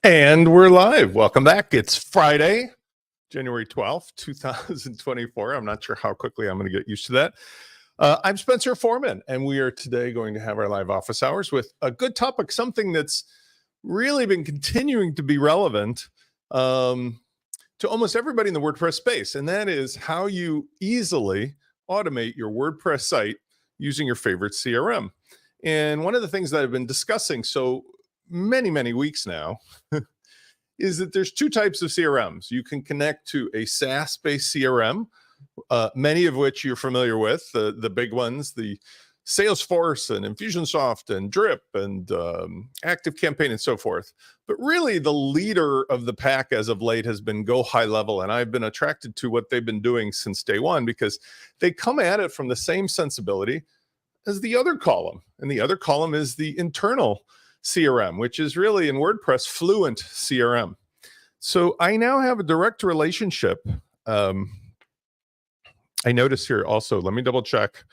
And we're live. Welcome back. It's Friday, January 12th, 2024. I'm not sure how quickly I'm going to get used to that. I'm Spencer Foreman, and we are today going to have our live office hours with a good topic, something that's really been continuing to be relevant to almost everybody in the WordPress space, and that is how you easily automate your WordPress site using your favorite CRM. And one of the things that I've been discussing so many weeks now is that there's two types of CRMs. You can connect to a SaaS-based CRM, many of which you're familiar with, the big ones, the Salesforce and Infusionsoft and Drip and ActiveCampaign and so forth. But really the leader of the pack as of late has been GoHighLevel. And I've been attracted to what they've been doing since day one because they come at it from the same sensibility as the other column. And the other column is the internal CRM, which is really in WordPress, FluentCRM. So I now have a direct relationship. I notice here also, let me double check.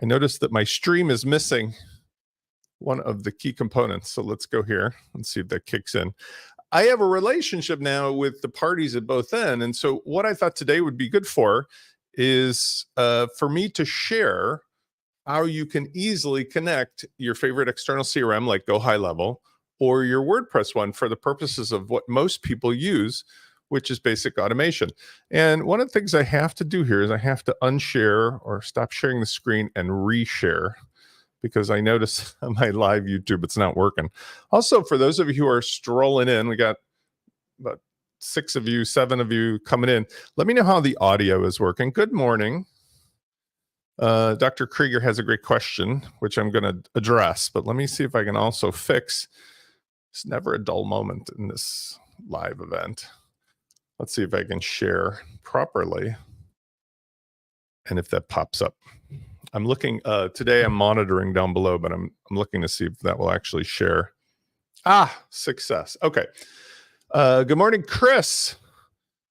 I noticed that my stream is missing one of the key components. So let's go here and see if that kicks in. I have a relationship now with the parties at both ends. And so what I thought today would be good for is for me to share how you can easily connect your favorite external CRM like GoHighLevel or your WordPress one for the purposes of what most people use, which is basic automation. And one of the things I have to do here is I have to unshare or stop sharing the screen and reshare because I notice on my live YouTube it's not working. Also, for those of you who are strolling in, we got about 6 of you, 7 of you coming in. Let me know how the audio is working. Good morning. Dr. Krieger has a great question, which I'm going to address, but let me see if I can also fix. It's never a dull moment in this live event. Let's see if I can share properly and if that pops up. I'm looking, today I'm monitoring down below, but I'm looking to see if that will actually share. Success. Okay. Good morning, Chris.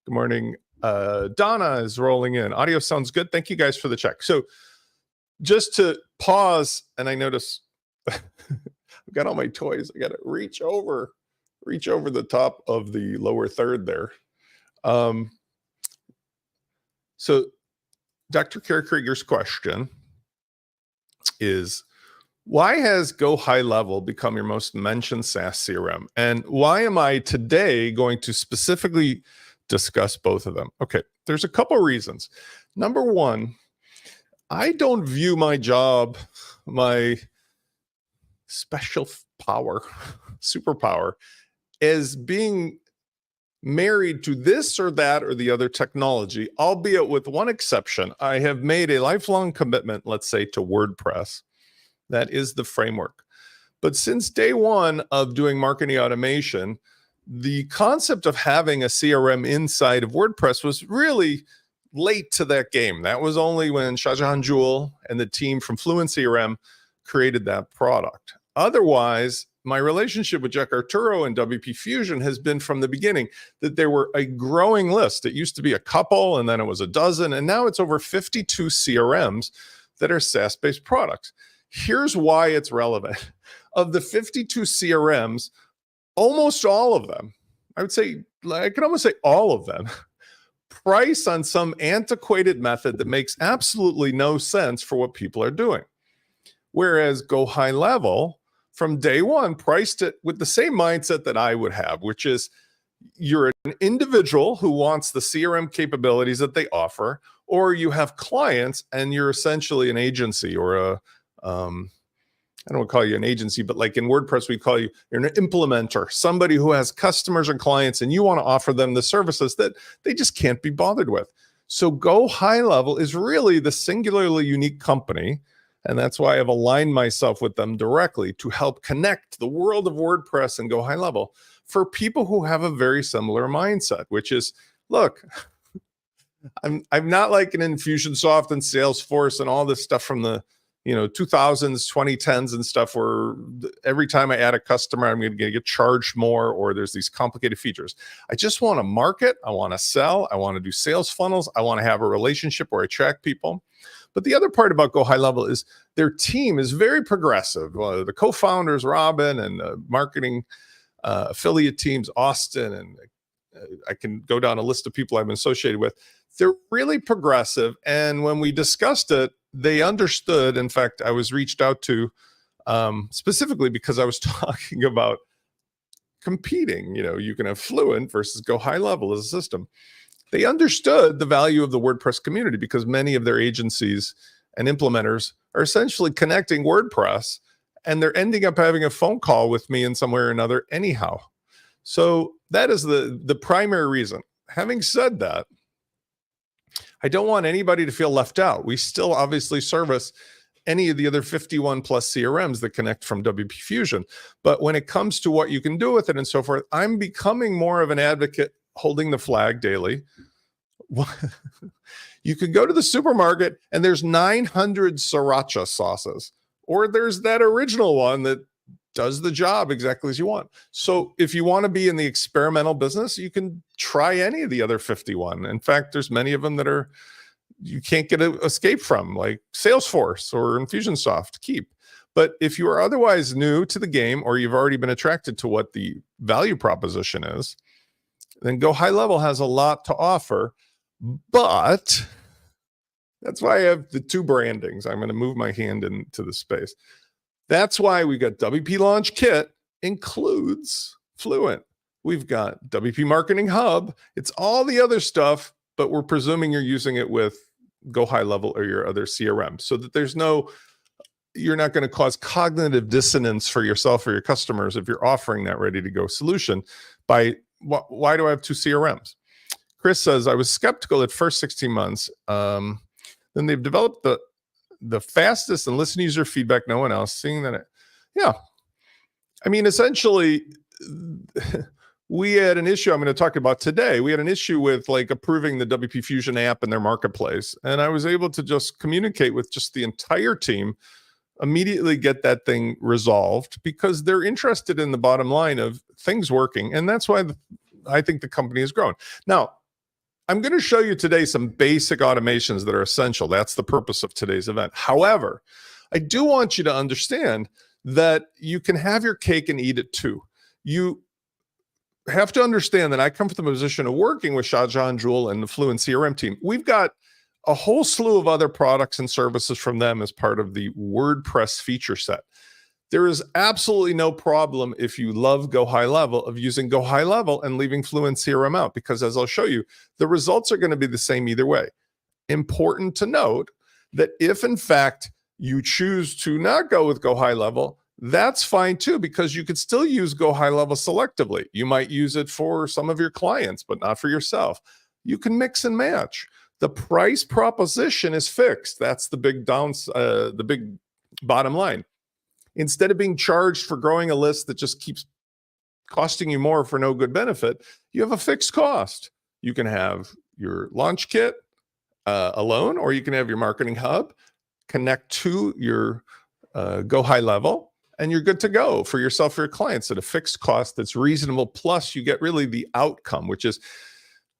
Good morning. Donna is rolling in. Audio sounds good. Thank you guys for the check. So just to pause, and I notice I've got all my toys. I got to reach over the top of the lower third there. So Dr. Krieger's question is, why has GoHighLevel become your most mentioned SaaS CRM? And why am I today going to specifically discuss both of them? Okay, there's a couple reasons. Number one, I don't view my job, my special power, superpower, as being married to this or that or the other technology, albeit with one exception. I have made a lifelong commitment, let's say, to WordPress. That is the framework. But since day one of doing marketing automation, the concept of having a CRM inside of WordPress was really late to that game. That was only when Shahjahan Jewel and the team from FluentCRM created that product. Otherwise, my relationship with Jack Arturo and WP Fusion has been from the beginning that there were a growing list. It used to be a couple, and then it was a dozen, and now it's over 52 CRMs that are SaaS-based products. Here's why it's relevant. Of the 52 CRMs, almost all of them, I would say, I can almost say all of them, price on some antiquated method that makes absolutely no sense for what people are doing. Whereas GoHighLevel, from day one, priced it with the same mindset that I would have, which is you're an individual who wants the CRM capabilities that they offer, or you have clients and you're essentially an agency or a, I don't want to call you an agency, but like in WordPress, we call you, you're an implementer, somebody who has customers and clients, and you want to offer them the services that they just can't be bothered with. So GoHighLevel is really the singularly unique company, and that's why I've aligned myself with them directly to help connect the world of WordPress and GoHighLevel for people who have a very similar mindset, which is, look, I'm not like an Infusionsoft and Salesforce and all this stuff from the 2000s, 2010s and stuff where every time I add a customer, I'm going to get charged more, or there's these complicated features. I just want to market. I want to sell. I want to do sales funnels. I want to have a relationship where I track people. But the other part about GoHighLevel is their team is very progressive. The co-founders, Robin and marketing affiliate teams, Austin, and I can go down a list of people I've been associated with. They're really progressive. And when we discussed it, they understood. In fact, I was reached out to specifically because I was talking about competing. You can have Fluent versus GoHighLevel as a system. They understood the value of the WordPress community because many of their agencies and implementers are essentially connecting WordPress, and they're ending up having a phone call with me in some way or another anyhow. So that is the primary reason. Having said that, I don't want anybody to feel left out. We still obviously service any of the other 51 plus CRMs that connect from WP Fusion. But when it comes to what you can do with it and so forth, I'm becoming more of an advocate holding the flag daily. You could go to the supermarket and there's 900 sriracha sauces, or there's that original one that does the job exactly as you want. So if you want to be in the experimental business, you can try any of the other 51. In fact, there's many of them that you can't get an escape from, like Salesforce or Infusionsoft. Keep. But if you are otherwise new to the game, or you've already been attracted to what the value proposition is, then GoHighLevel has a lot to offer. But that's why I have the two brandings. I'm going to move my hand into the space. That's why we got WPLaunchKit includes Fluent. We've got WPMarketingHub. It's all the other stuff, but we're presuming you're using it with GoHighLevel or your other CRM, so that you're not going to cause cognitive dissonance for yourself or your customers if you're offering that ready to go solution by why do I have two CRMs? Chris says, I was skeptical at first 16 months. Then they've developed the fastest and listen to user feedback no one else, seeing that I mean, essentially, we had an issue I'm going to talk about today. We had an issue with like approving the WP Fusion app in their marketplace. And I was able to just communicate with just the entire team, immediately get that thing resolved because they're interested in the bottom line of things working. And that's why I think the company has grown. Now, I'm going to show you today some basic automations that are essential. That's the purpose of today's event. However, I do want you to understand that you can have your cake and eat it too. You have to understand that I come from the position of working with Shahjahan and Jewel and the Fluent CRM team. We've got a whole slew of other products and services from them as part of the WordPress feature set. There is absolutely no problem if you love GoHighLevel of using GoHighLevel and leaving Fluent CRM out, because as I'll show you, the results are going to be the same either way. Important to note that if in fact you choose to not go with GoHighLevel, that's fine too, because you could still use GoHighLevel selectively. You might use it for some of your clients, but not for yourself. You can mix and match. The price proposition is fixed. That's the big the big bottom line. Instead of being charged for growing a list that just keeps costing you more for no good benefit, you have a fixed cost. You can have your launch kit alone, or you can have your marketing hub connect to your GoHighLevel, and you're good to go for yourself or your clients at a fixed cost that's reasonable. Plus, you get really the outcome, which is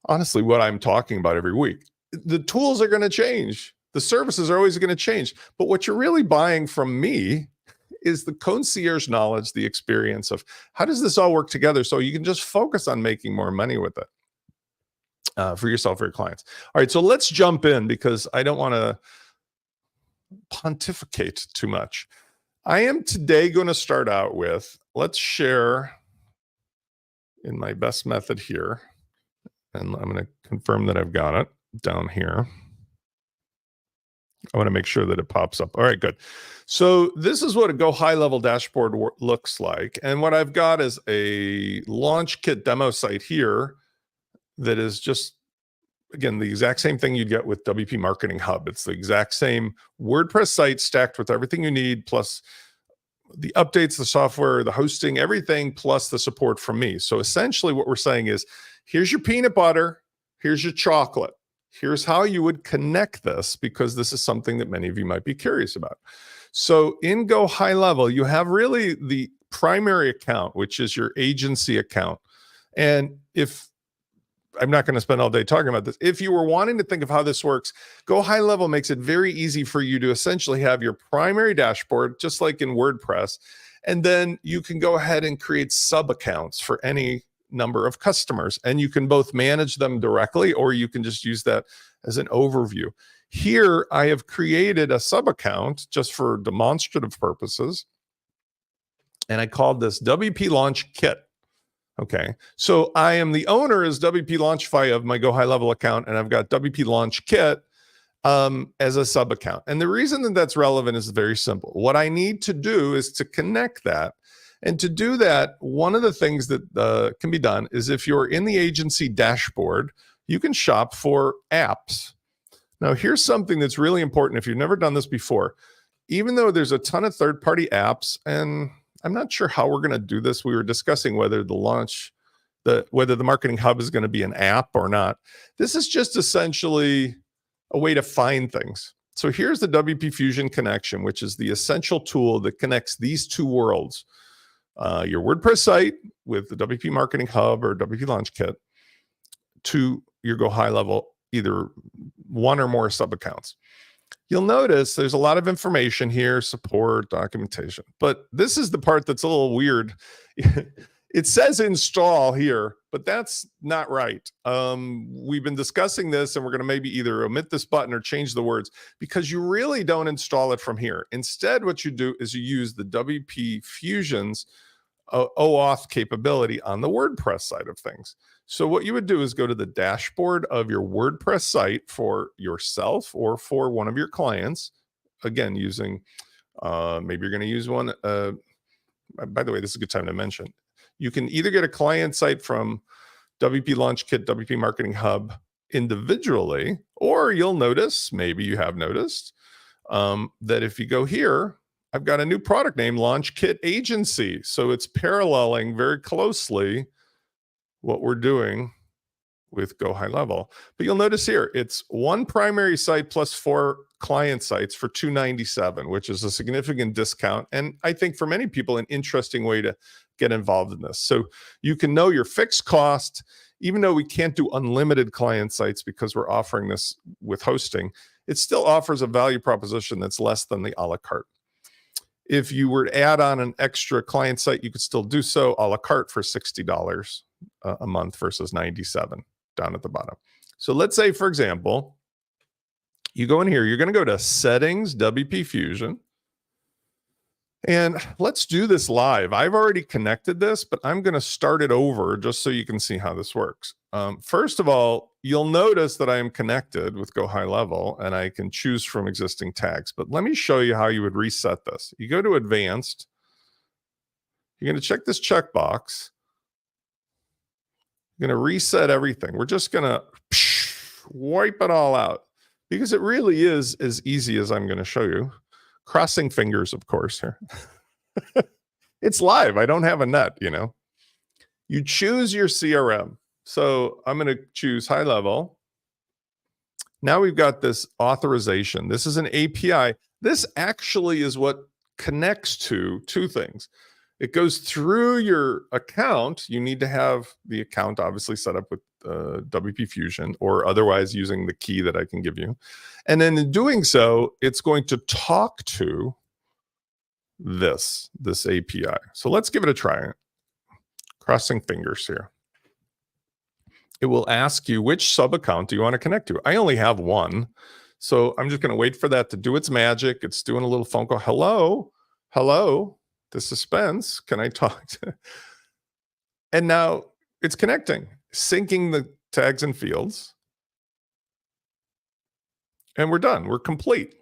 honestly what I'm talking about every week. The tools are going to change. The services are always going to change. But what you're really buying from me is the concierge knowledge, the experience of how does this all work together so you can just focus on making more money with it for yourself or your clients. All right, so let's jump in because I don't want to pontificate too much. I am today going to start out with, let's share in my best method here. And I'm going to confirm that I've got it down here. I want to make sure that it pops up. All right, good. So this is what a GoHighLevel dashboard looks like. And what I've got is a LaunchKit demo site here that is just, again, the exact same thing you'd get with WPMarketingHub. It's the exact same WordPress site stacked with everything you need, plus the updates, the software, the hosting, everything, plus the support from me. So essentially what we're saying is, here's your peanut butter, here's your chocolate. Here's how you would connect this, because this is something that many of you might be curious about. So in GoHighLevel, you have really the primary account, which is your agency account. And if I'm not going to spend all day talking about this. If you were wanting to think of how this works, GoHighLevel makes it very easy for you to essentially have your primary dashboard, just like in WordPress. And then you can go ahead and create sub accounts for any number of customers. And you can both manage them directly, or you can just use that as an overview. Here, I have created a sub account just for demonstrative purposes. And I called this WPLaunchKit. Okay, so I am the owner as WPLaunchify of my GoHighLevel account, and I've got WPLaunchKit as a sub account. And the reason that that's relevant is very simple. What I need to do is to connect that. And to do that, one of the things that can be done is if you're in the agency dashboard, you can shop for apps. Now, here's something that's really important if you've never done this before. Even though there's a ton of third-party apps, and I'm not sure how we're going to do this. We were discussing whether whether the Marketing Hub is going to be an app or not. This is just essentially a way to find things. So here's the WP Fusion connection, which is the essential tool that connects these two worlds. Your WordPress site with the WP Marketing Hub or WP LaunchKit to your GoHighLevel, either one or more sub accounts. You'll notice there's a lot of information here, support, documentation, but this is the part that's a little weird. It says install here, but that's not right. We've been discussing this, and we're going to maybe either omit this button or change the words, because you really don't install it from here. Instead, what you do is you use the WP Fusion's OAuth capability on the WordPress side of things. So what you would do is go to the dashboard of your WordPress site for yourself or for one of your clients. Again, using, maybe you're going to use one. By the way, this is a good time to mention. You can either get a client site from WP LaunchKit, WP Marketing Hub individually, or you'll notice, maybe you have noticed, that if you go here, I've got a new product name, LaunchKit Agency. So it's paralleling very closely what we're doing with GoHighLevel. But you'll notice here, it's one primary site plus 4 client sites for $297, which is a significant discount. And I think for many people, an interesting way to get involved in this. So you can know your fixed cost, even though we can't do unlimited client sites because we're offering this with hosting, it still offers a value proposition that's less than the a la carte. If you were to add on an extra client site, you could still do so a la carte for $60 a month versus $97 down at the bottom. So let's say, for example, you go in here, you're going to go to Settings, WP Fusion. And let's do this live. I've already connected this, but I'm going to start it over just so you can see how this works. First of all, you'll notice that I am connected with GoHighLevel and I can choose from existing tags. But let me show you how you would reset this. You go to Advanced. You're going to check this checkbox. You're going to reset everything. We're just going to wipe it all out because it really is as easy as I'm going to show you. Crossing fingers, of course, here. It's live. I don't have a net, you know. You choose your CRM. So I'm going to choose High Level. Now we've got this authorization. This is an API. This actually is what connects to two things. It goes through your account. You need to have the account obviously set up with WP Fusion or otherwise using the key that I can give you. And then in doing so, it's going to talk to this API. So let's give it a try. Crossing fingers here. It will ask you which sub account do you want to connect to. I only have one. So I'm just going to wait for that to do its magic. It's doing a little phone call. Hello, hello. This is Spence. Can I talk to? And now it's connecting, syncing the tags and fields. And we're done. We're complete.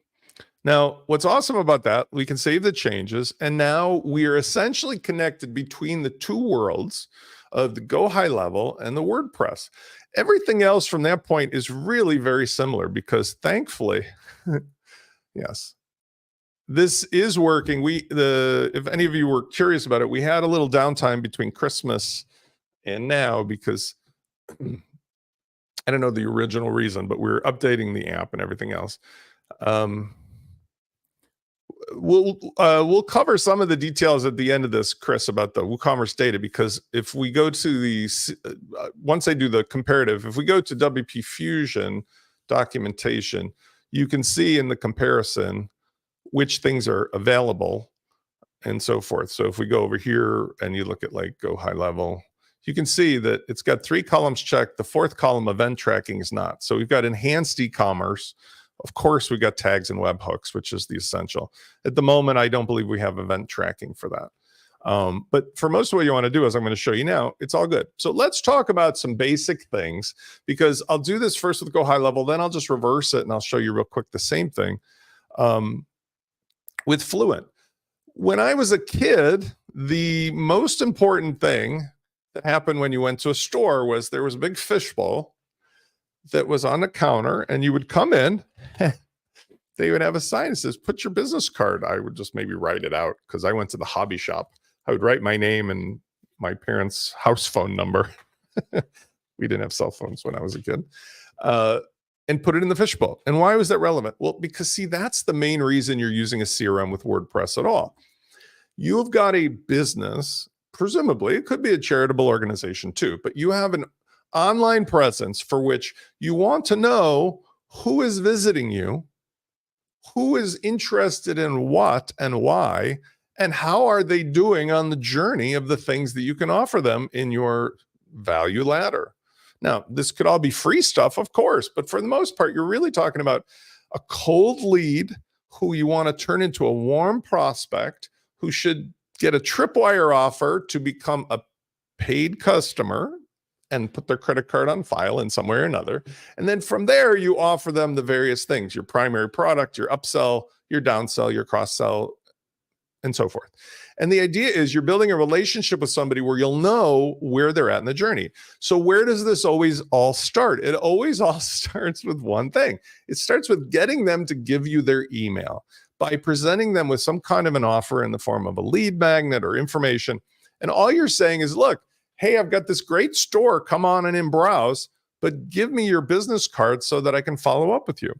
Now, what's awesome about that, we can save the changes. And now we are essentially connected between the two worlds of the GoHighLevel and the WordPress. Everything else from that point is really very similar because thankfully, yes, this is working. If any of you were curious about it, we had a little downtime between Christmas and now because I don't know the original reason, but we're updating the app and everything else. we'll cover some of the details at the end of this, Chris, about the WooCommerce data, because if we go to the once I do the comparative, if we go to WP Fusion documentation, you can see in the comparison which things are available and so forth. So if we go over here and you look at like GoHighLevel, you can see that it's got 3 columns checked. The 4th column, event tracking, is not. So we've got enhanced e-commerce. Of course, we got tags and webhooks, which is the essential. At the moment, I don't believe we have event tracking for that. But for most of what you want to do, as I'm going to show you now, it's all good. So let's talk about some basic things, because I'll do this first with GoHighLevel, then I'll just reverse it and I'll show you real quick the same thing with Fluent. When I was a kid, the most important thing that happened when you went to a store was there was a big fishbowl that was on the counter, and you would come in, they would have a sign that says, put your business card. I would just maybe write it out because I went to the hobby shop. I would write my name and my parents' house phone number. We didn't have cell phones when I was a kid. And put it in the fishbowl. And why was that relevant? Well, because see, that's the main reason you're using a CRM with WordPress at all. You've got a business, presumably, it could be a charitable organization too, but you have an online presence for which you want to know who is visiting you, who is interested in what and why, and how are they doing on the journey of the things that you can offer them in your value ladder. Now, this could all be free stuff, of course, but for the most part, you're really talking about a cold lead who you want to turn into a warm prospect who should get a tripwire offer to become a paid customer and put their credit card on file in some way or another. And then from there, you offer them the various things, your primary product, your upsell, your downsell, your cross-sell, and so forth. And the idea is you're building a relationship with somebody where you'll know where they're at in the journey. So where does this always all start? It always all starts with one thing. It starts with getting them to give you their email by presenting them with some kind of an offer in the form of a lead magnet or information. And all you're saying is, look, hey, I've got this great store. Come on in and browse, but give me your business card so that I can follow up with you.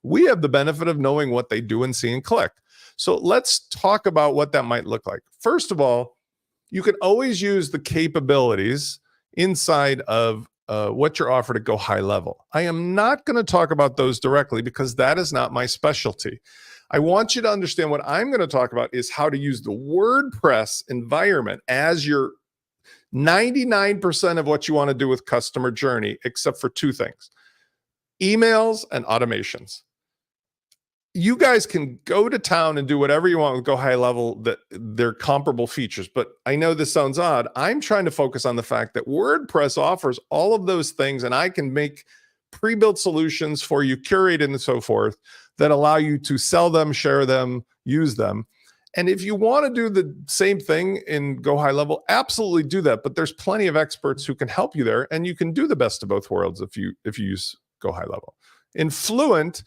We have the benefit of knowing what they do and see and click. So let's talk about what that might look like. First of all, you can always use the capabilities inside of what you're offered at GoHighLevel. I am not going to talk about those directly because that is not my specialty. I want you to understand what I'm going to talk about is how to use the WordPress environment as your 99% of what you want to do with customer journey, except for 2 things: emails and automations. You guys can go to town and do whatever you want with GoHighLevel, that they're comparable features. But I know this sounds odd. I'm trying to focus on the fact that WordPress offers all of those things, and I can make pre-built solutions for you, curated and so forth, that allow you to sell them, share them, use them. And if you want to do the same thing in GoHighLevel, absolutely do that. But there's plenty of experts who can help you there, and you can do the best of both worlds if you use GoHighLevel. In Fluent,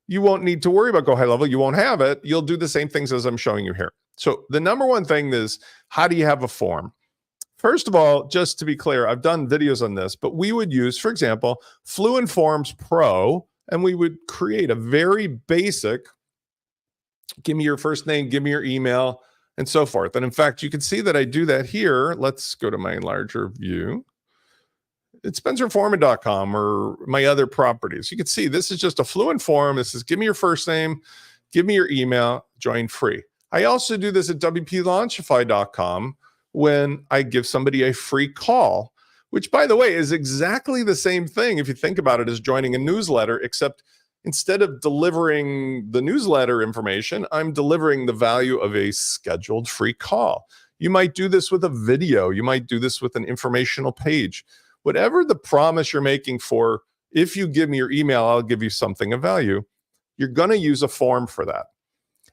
you won't need to worry about GoHighLevel. You won't have it. You'll do the same things as I'm showing you here. So the number one thing is, how do you have a form? First of all, just to be clear, I've done videos on this, but we would use, for example, Fluent Forms Pro, and we would create a very basic, give me your first name, give me your email, and so forth. And in fact, you can see that I do that here. Let's go to my larger view. It's spencerforman.com or my other properties. You can see this is just a Fluent form. This is give me your first name, give me your email, join free. I also do this at WPLaunchify.com when I give somebody a free call, which, by the way, is exactly the same thing if you think about it as joining a newsletter, except instead of delivering the newsletter information, I'm delivering the value of a scheduled free call. You might do this with a video. You might do this with an informational page. Whatever the promise you're making for, if you give me your email, I'll give you something of value, you're going to use a form for that.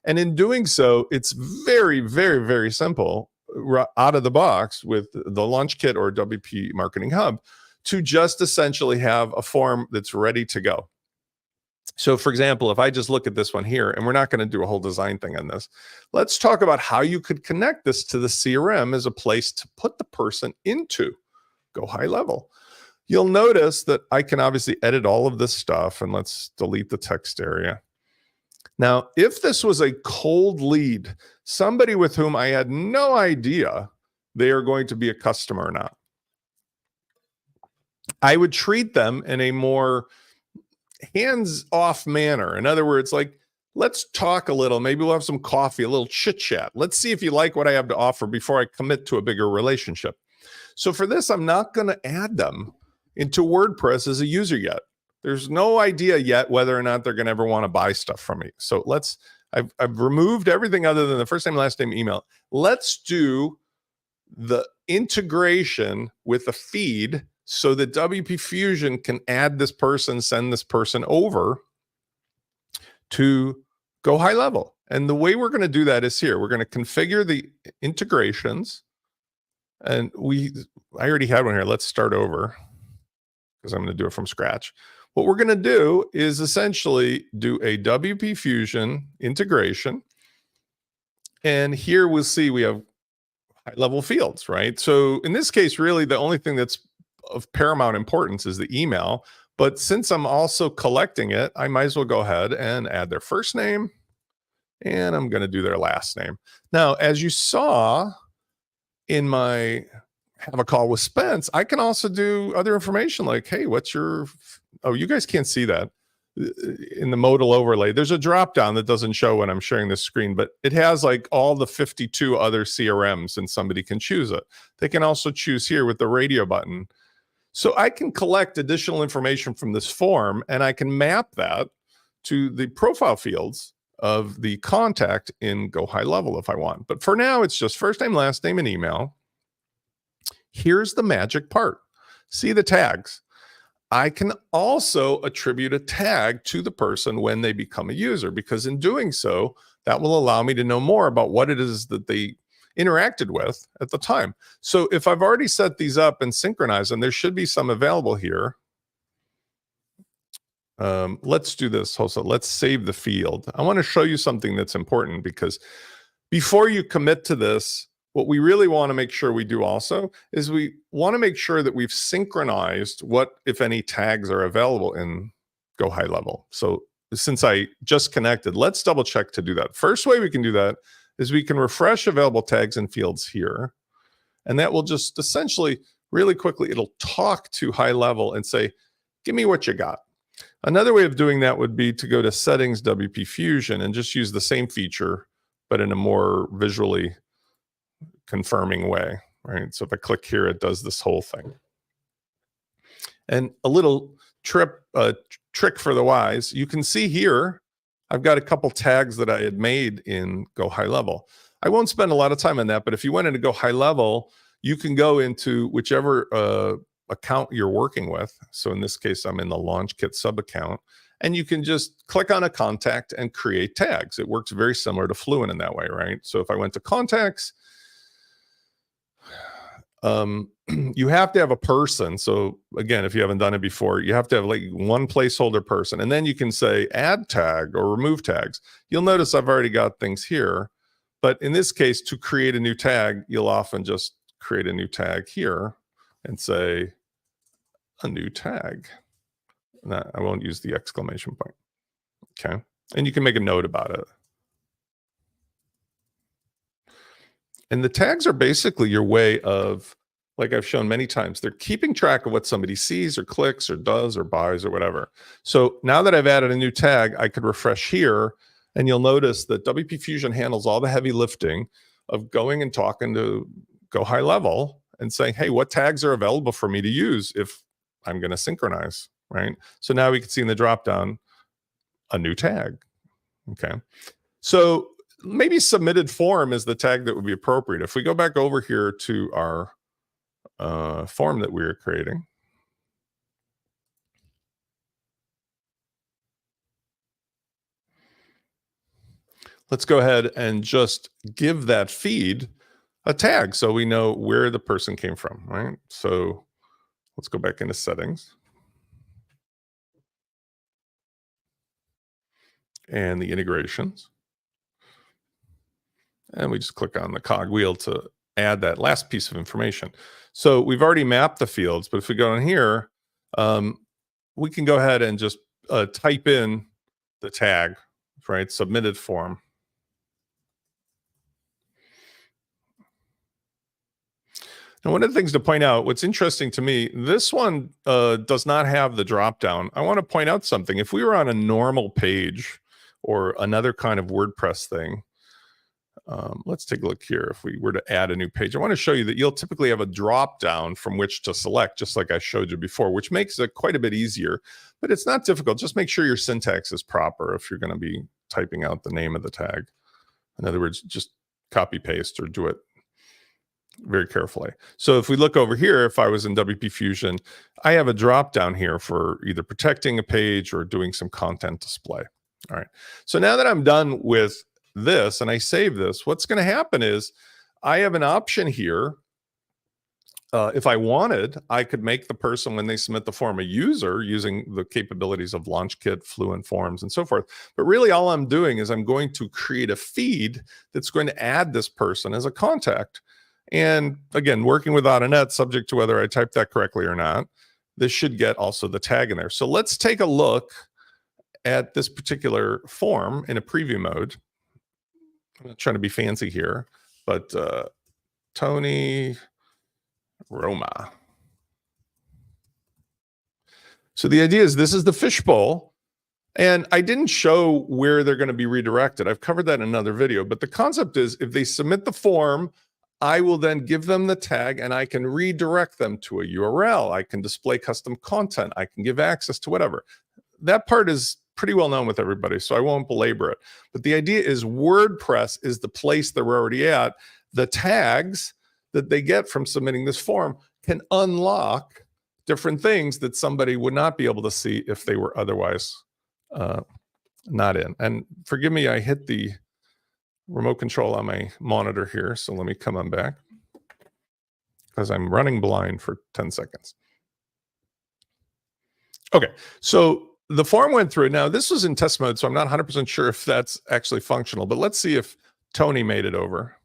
And in doing so, it's very, very, very simple out of the box with the LaunchKit or WPMarketingHub to just essentially have a form that's ready to go. So for example, if I just look at this one here, and we're not going to do a whole design thing on this, let's talk about how you could connect this to the CRM as a place to put the person into GoHighLevel. You'll notice that I can obviously edit all of this stuff, and let's delete the text area. Now, if this was a cold lead, somebody with whom I had no idea they are going to be a customer or not, I would treat them in a more hands-off manner. In other words, like, let's talk a little. Maybe we'll have some coffee, a little chit chat. Let's see if you like what I have to offer before I commit to a bigger relationship. So for this, I'm not going to add them into WordPress as a user yet. There's no idea yet whether or not they're going to ever want to buy stuff from me. So I've removed everything other than the first name, last name, email. Let's do the integration with the feed so that WP Fusion can add this person, send this person over to GoHighLevel. And the way we're going to do that is here. We're going to configure the integrations. And I already had one here. Let's start over because I'm going to do it from scratch. What we're going to do is essentially do a WP Fusion integration. And here we'll see we have high-level fields, right? So in this case, really the only thing that's of paramount importance is the email. But since I'm also collecting it, I might as well go ahead and add their first name. And I'm going to do their last name. Now, as you saw in my have a call with Spence, I can also do other information like, hey, what's your, oh, you guys can't see that in the modal overlay. There's a drop down that doesn't show when I'm sharing this screen, but it has like all the 52 other CRMs and somebody can choose it. They can also choose here with the radio button. So I can collect additional information from this form and I can map that to the profile fields of the contact in GoHighLevel if I want. But for now, it's just first name, last name, and email. Here's the magic part. See the tags. I can also attribute a tag to the person when they become a user, because in doing so, that will allow me to know more about what it is that they interacted with at the time. So if I've already set these up and synchronized them, there should be some available here. Let's do this also. Let's save the field. I want to show you something that's important, because before you commit to this, what we really want to make sure we do also is we want to make sure that we've synchronized what, if any, tags are available in GoHighLevel. So since I just connected, let's double check to do that. First way we can do that is we can refresh available tags and fields here. And that will just essentially, really quickly, it'll talk to HighLevel and say, give me what you got. Another way of doing that would be to go to Settings, WP Fusion, and just use the same feature, but in a more visually confirming way, right? So if I click here, it does this whole thing. And a little trick for the wise, you can see here, I've got a couple tags that I had made in GoHighLevel. I won't spend a lot of time on that, but if you went into GoHighLevel, you can go into whichever account you're working with. So in this case, I'm in the LaunchKit sub account, and you can just click on a contact and create tags. It works very similar to Fluent in that way, right? So if I went to contacts, you have to have a person. So again, if you haven't done it before, you have to have like one placeholder person, and then you can say add tag or remove tags. You'll notice I've already got things here, but in this case, to create a new tag, you'll often just create a new tag here and say a new tag. And I won't use the exclamation point. Okay. And you can make a note about it. And the tags are basically your way of, like I've shown many times, they're keeping track of what somebody sees or clicks or does or buys or whatever. So now that I've added a new tag, I could refresh here, and you'll notice that WP Fusion handles all the heavy lifting of going and talking to GoHighLevel and saying, hey, what tags are available for me to use if I'm going to synchronize, right? So now we can see in the dropdown a new tag. Okay. So maybe submitted form is the tag that would be appropriate. If we go back over here to our form that we were creating, let's go ahead and just give that feed a tag so we know where the person came from, right? So let's go back into settings. And the integrations. And we just click on the cog wheel to add that last piece of information. So we've already mapped the fields, but if we go in here, we can go ahead and just type in the tag right? Submitted form. And one of the things to point out, what's interesting to me, this one does not have the drop down. I want to point out something. If we were on a normal page or another kind of WordPress thing, let's take a look here. If we were to add a new page, I want to show you that you'll typically have a drop down from which to select, just like I showed you before, which makes it quite a bit easier, but it's not difficult. Just make sure your syntax is proper if you're going to be typing out the name of the tag. In other words, just copy paste or do it very carefully. So if we look over here, if I was in WP Fusion, I have a drop down here for either protecting a page or doing some content display. All right. So now that I'm done with this and I save this, what's going to happen is I have an option here. If I wanted, I could make the person, when they submit the form, a user using the capabilities of LaunchKit, Fluent Forms, and so forth. But really all I'm doing is I'm going to create a feed that's going to add this person as a contact. And again, working with AutoNet, subject to whether I type that correctly or not, this should get also the tag in there. So let's take a look at this particular form in a preview mode. I'm not trying to be fancy here, but Tony Roma. So the idea is this is the fishbowl. And I didn't show where they're going to be redirected. I've covered that in another video. But the concept is if they submit the form, I will then give them the tag and I can redirect them to a URL. I can display custom content. I can give access to whatever. That part is pretty well known with everybody, so I won't belabor it. But the idea is WordPress is the place they're already at. The tags that they get from submitting this form can unlock different things that somebody would not be able to see if they were otherwise not in. And forgive me, I hit the remote control on my monitor here. So let me come on back because I'm running blind for 10 seconds. Okay, so the form went through. Now this was in test mode, so I'm not 100% sure if that's actually functional, but let's see if Tony made it over.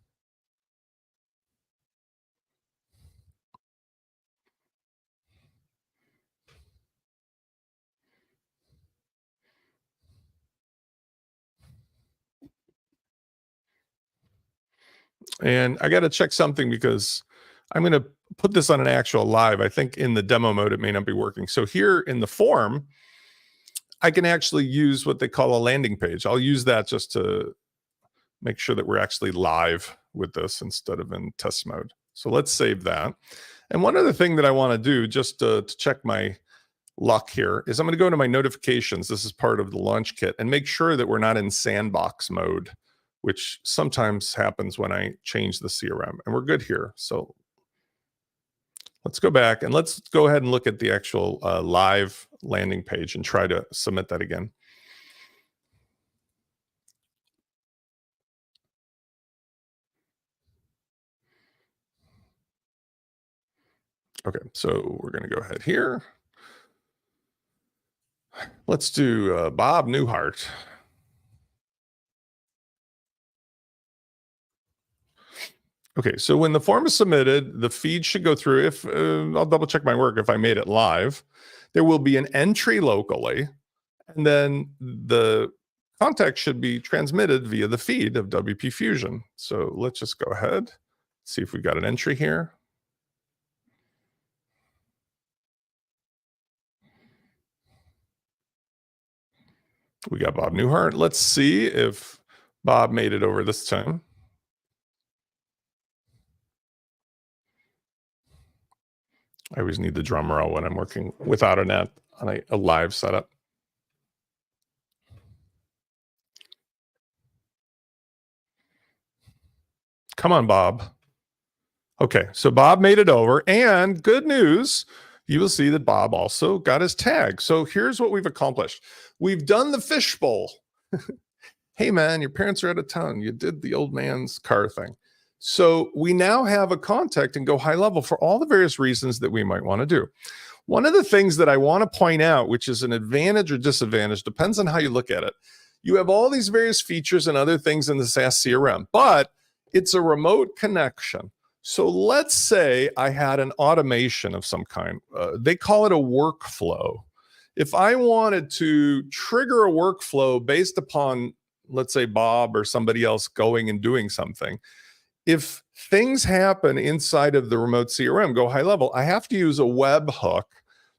And I got to check something because I'm going to put this on an actual live. I think in the demo mode, it may not be working. So here in the form, I can actually use what they call a landing page. I'll use that just to make sure that we're actually live with this instead of in test mode. So let's save that. And one other thing that I want to do just to check my luck here is I'm going to go to my notifications. This is part of the LaunchKit, and make sure that we're not in sandbox mode, which sometimes happens when I change the CRM. And we're good here. So let's go back and let's go ahead and look at the actual live landing page and try to submit that again. Okay, so we're going to go ahead here. Let's do Bob Newhart. Okay, so when the form is submitted, the feed should go through. If I'll double check my work if I made it live, there will be an entry locally, and then the contact should be transmitted via the feed of WP Fusion. So let's just go ahead, see if we've got an entry here. We got Bob Newhart. Let's see if Bob made it over this time. I always need the drum roll when I'm working without a net on a live setup. Come on, Bob. Okay, so Bob made it over, and good news, you will see that Bob also got his tag. So here's what we've accomplished. We've done the fishbowl. Hey man, your parents are out of town. You did the old man's car thing. So we now have a contact in GoHighLevel for all the various reasons that we might want to do. One of the things that I want to point out, which is an advantage or disadvantage, depends on how you look at it. You have all these various features and other things in the SaaS CRM, but it's a remote connection. So let's say I had an automation of some kind. They call it a workflow. If I wanted to trigger a workflow based upon let's say Bob or somebody else going and doing something. If things happen inside of the remote CRM, GoHighLevel, I have to use a webhook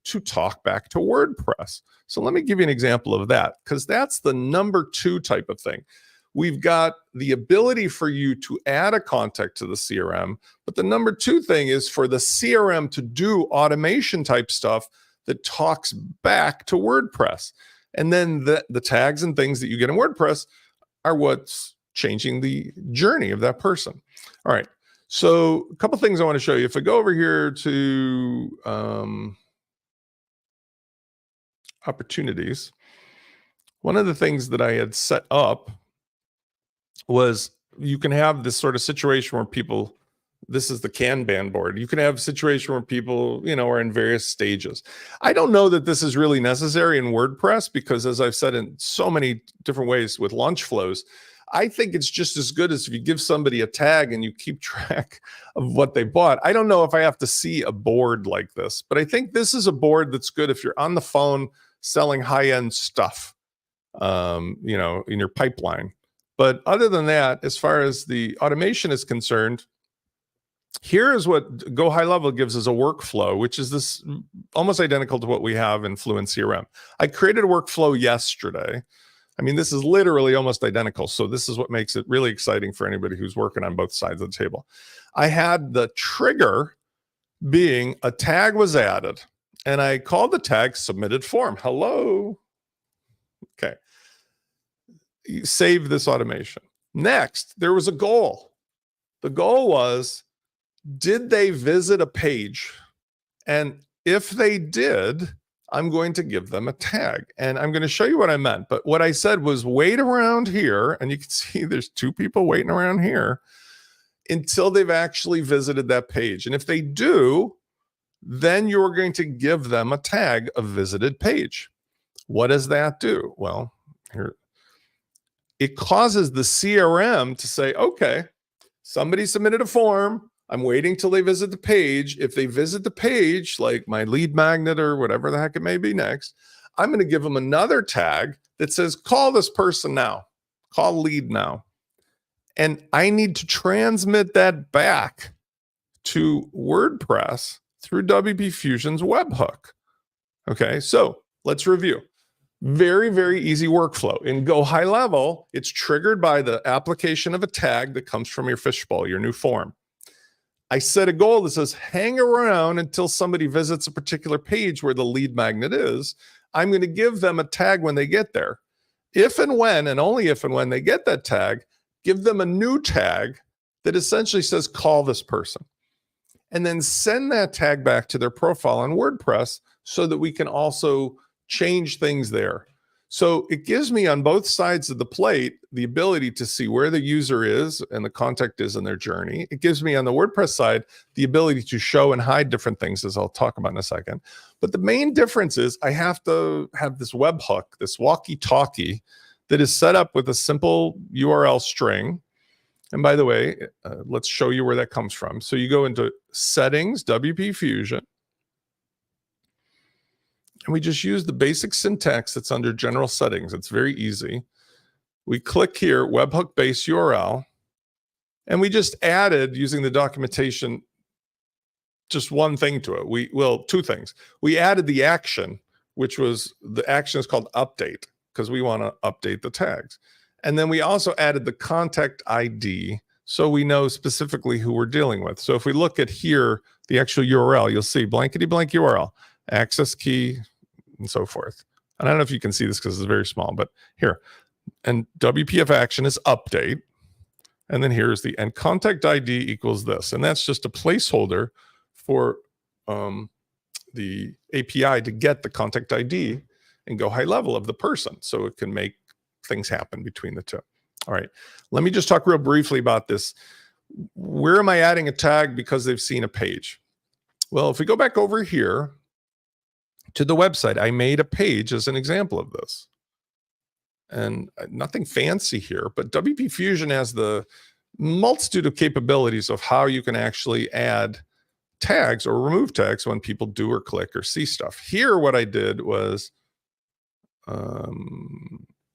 to talk back to WordPress. So let me give you an example of that, because that's the number 2 type of thing. We've got the ability for you to add a contact to the CRM, but the number 2 thing is for the CRM to do automation type stuff that talks back to WordPress. And then the tags and things that you get in WordPress are what's changing the journey of that person. All right. So a couple things I want to show you. If I go over here to opportunities, one of the things that I had set up was you can have this sort of situation where people, this is the Kanban board. You can have a situation where people, are in various stages. I don't know that this is really necessary in WordPress because, as I've said in so many different ways with launch flows, I think it's just as good as if you give somebody a tag and you keep track of what they bought. I don't know if I have to see a board like this, but I think this is a board that's good if you're on the phone selling high-end stuff, in your pipeline. But other than that, as far as the automation is concerned, here is what GoHighLevel gives as a workflow, which is this almost identical to what we have in FluentCRM. I created a workflow yesterday. I mean, this is literally almost identical. So this is what makes it really exciting for anybody who's working on both sides of the table. I had the trigger being a tag was added, and I called the tag submitted form. Hello. Okay. You save this automation. Next, there was a goal. The goal was, did they visit a page? And if they did, I'm going to give them a tag. And I'm going to show you what I meant. But what I said was wait around here. And you can see there's 2 people waiting around here until they've actually visited that page. And if they do, then you're going to give them a tag of visited page. What does that do? Well, here, it causes the CRM to say, okay, somebody submitted a form. I'm waiting till they visit the page. If they visit the page, like my lead magnet or whatever the heck it may be next, I'm going to give them another tag that says, call this person now, call lead now. And I need to transmit that back to WordPress through WP Fusion's webhook. Okay, so let's review. Very, very easy workflow. In GoHighLevel, it's triggered by the application of a tag that comes from your fishbowl, your new form. I set a goal that says hang around until somebody visits a particular page where the lead magnet is. I'm going to give them a tag when they get there. If and when, and only if and when they get that tag, give them a new tag that essentially says call this person. And then send that tag back to their profile on WordPress so that we can also change things there. So it gives me on both sides of the plate the ability to see where the user is and the contact is in their journey. It gives me on the WordPress side the ability to show and hide different things, as I'll talk about in a second. But the main difference is I have to have this webhook, this walkie-talkie that is set up with a simple URL string. And by the way, let's show you where that comes from. So you go into Settings, WP Fusion. And we just use the basic syntax that's under General Settings. It's very easy. We click here, webhook base URL, and we just added, using the documentation, just one thing to it. 2 things. We added the action, which was, the action is called update, because we want to update the tags. And then we also added the contact ID, so we know specifically who we're dealing with. So if we look at here, the actual URL, you'll see blankety blank URL, access key, and so forth. And I don't know if you can see this because it's very small, but here. And WPF action is update. And then here's the, and contact ID equals this. And that's just a placeholder for the API to get the contact ID and GoHighLevel of the person, so it can make things happen between the 2. All right, let me just talk real briefly about this. Where am I adding a tag because they've seen a page? Well, if we go back over here to the website, I made a page as an example of this. And nothing fancy here, but WP Fusion has the multitude of capabilities of how you can actually add tags or remove tags when people do or click or see stuff. Here, what I did was,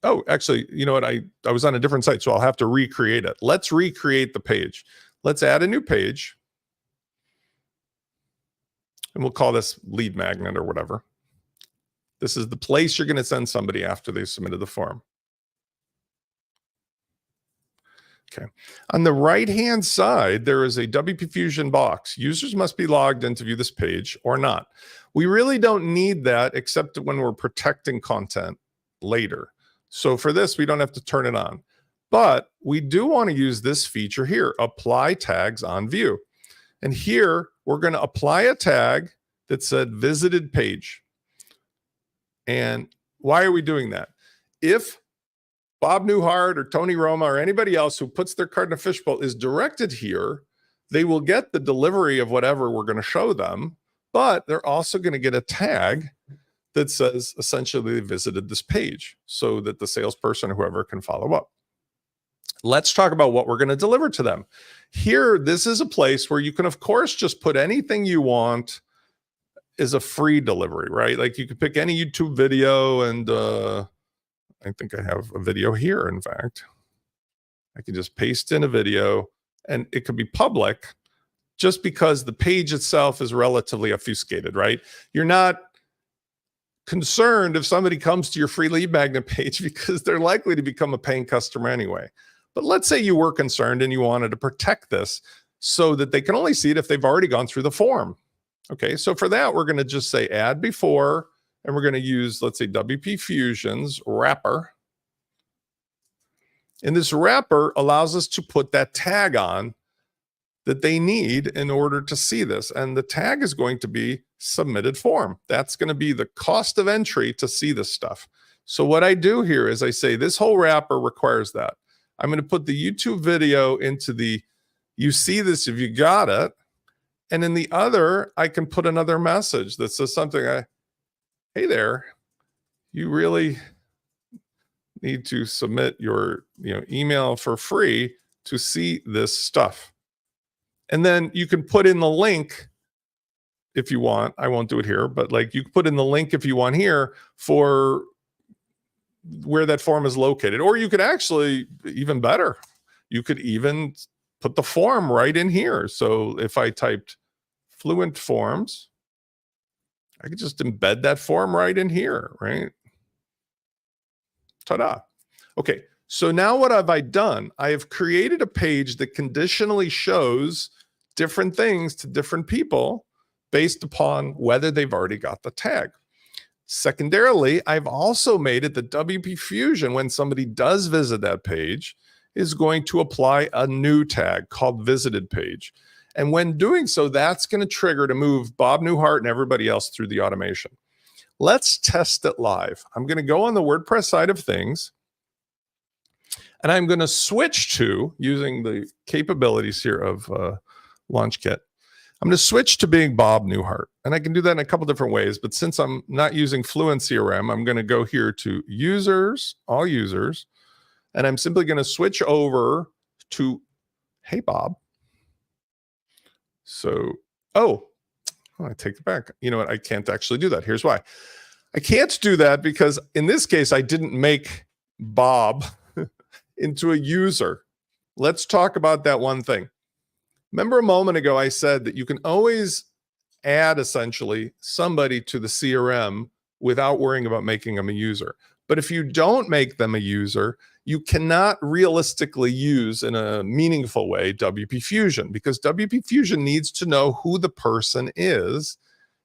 Oh, actually, you know what? I was on a different site, so I'll have to recreate it. Let's recreate the page. Let's add a new page. And we'll call this lead magnet or whatever. This is the place you're going to send somebody after they submitted the form. Okay. On the right-hand side, there is a WP Fusion box. Users must be logged in to view this page or not. We really don't need that except when we're protecting content later. So for this, we don't have to turn it on. But we do want to use this feature here, apply tags on view. And here, we're going to apply a tag that said visited page. And why are we doing that? If Bob Newhart or Tony Roma or anybody else who puts their card in a fishbowl is directed here, they will get the delivery of whatever we're going to show them, but they're also going to get a tag that says essentially they visited this page so that the salesperson or whoever can follow up. Let's talk about what we're going to deliver to them. Here, this is a place where you can, of course, just put anything you want as a free delivery, right? Like you could pick any YouTube video and I think I have a video here, in fact. I can just paste in a video and it could be public just because the page itself is relatively obfuscated, right? You're not concerned if somebody comes to your free lead magnet page because they're likely to become a paying customer anyway. But let's say you were concerned and you wanted to protect this so that they can only see it if they've already gone through the form. Okay, so for that, we're going to just say add before, and we're going to use, let's say, WP Fusion's wrapper. And this wrapper allows us to put that tag on that they need in order to see this. And the tag is going to be submitted form. That's going to be the cost of entry to see this stuff. So what I do here is I say this whole wrapper requires that. I'm going to put the YouTube video into the, you see this if you got it. And in the other, I can put another message that says something, hey there, you really need to submit your email for free to see this stuff. And then you can put in the link if you want. I won't do it here, but like you can put in the link if you want here for where that form is located. Or you could actually, even better, you could even put the form right in here. So if I typed Fluent Forms, I could just embed that form right in here, right? Ta-da. Okay, so now what have I done? I have created a page that conditionally shows different things to different people based upon whether they've already got the tag. Secondarily, I've also made it that WP Fusion, when somebody does visit that page, is going to apply a new tag called visited page. And when doing so, that's going to trigger to move Bob Newhart and everybody else through the automation. Let's test it live. I'm going to go on the WordPress side of things, and I'm going to switch to, using the capabilities here of LaunchKit, I'm going to switch to being Bob Newhart. And I can do that in a couple different ways, but since I'm not using FluentCRM, I'm going to go here to users, all users, and I'm simply going to switch over to, hey, Bob. So, I take it back. You know what? I can't actually do that. Here's why. I can't do that because in this case, I didn't make Bob into a user. Let's talk about that one thing. Remember a moment ago, I said that you can always add essentially somebody to the CRM without worrying about making them a user. But if you don't make them a user, you cannot realistically use in a meaningful way WP Fusion, because WP Fusion needs to know who the person is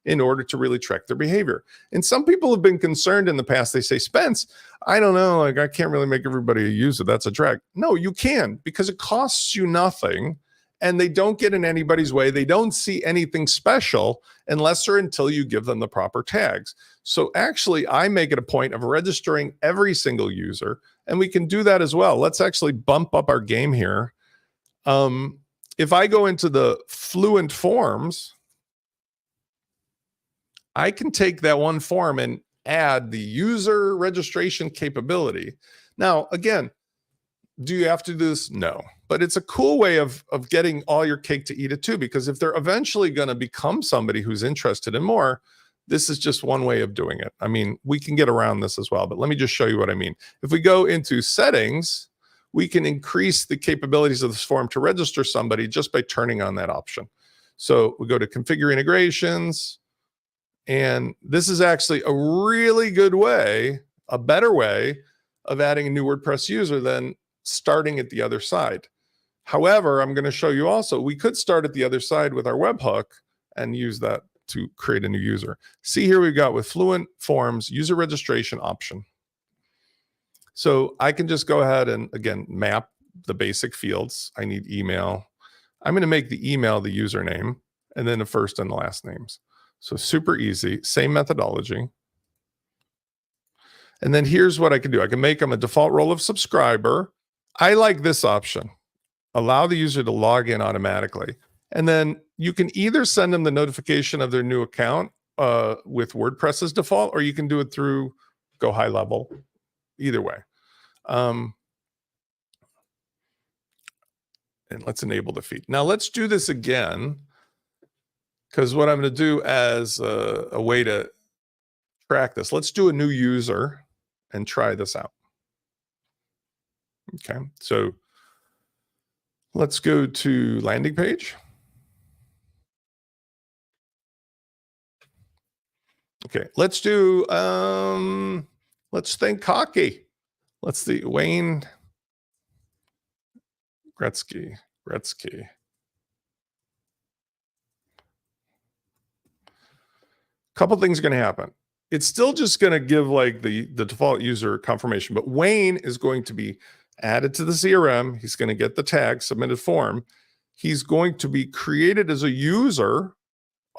in order to really track their behavior. And some people have been concerned in the past. They say, Spence, I don't know, like I can't really make everybody a user. That's a drag. No, you can, because it costs you nothing and they don't get in anybody's way. They don't see anything special unless or until you give them the proper tags. So actually, I make it a point of registering every single user, and we can do that as well. Let's actually bump up our game here. If I go into the Fluent Forms, I can take that one form and add the user registration capability. Now, again, do you have to do this? No, but it's a cool way of getting all your cake to eat it too, because if they're eventually going to become somebody who's interested in more, This is just one way of doing it. I mean, we can get around this as well, but let me just show you what I mean. If we go into settings, we can increase the capabilities of this form to register somebody just by turning on that option. So we go to configure integrations, and this is actually a really good way, a better way of adding a new WordPress user than starting at the other side. However, I'm going to show you also, we could start at the other side with our webhook and use that to create a new user. See here we've got with Fluent Forms user registration option. So I can just go ahead and again map the basic fields. I need email. I'm going to make the email the username and then the first and the last names. So super easy, same methodology. And then here's what I can do. I can make them a default role of subscriber. I like this option. Allow the user to log in automatically. And then you can either send them the notification of their new account with WordPress's default, or you can do it through GoHighLevel. Either way. And let's enable the feed. Now let's do this again, because what I'm going to do as a way to track this, let's do a new user and try this out. Okay, so let's go to landing page. Okay, let's do, let's think hockey. Let's see, Wayne Gretzky. Couple things are going to happen. It's still just going to give like the default user confirmation, but Wayne is going to be added to the CRM. He's going to get the tag submitted form. He's going to be created as a user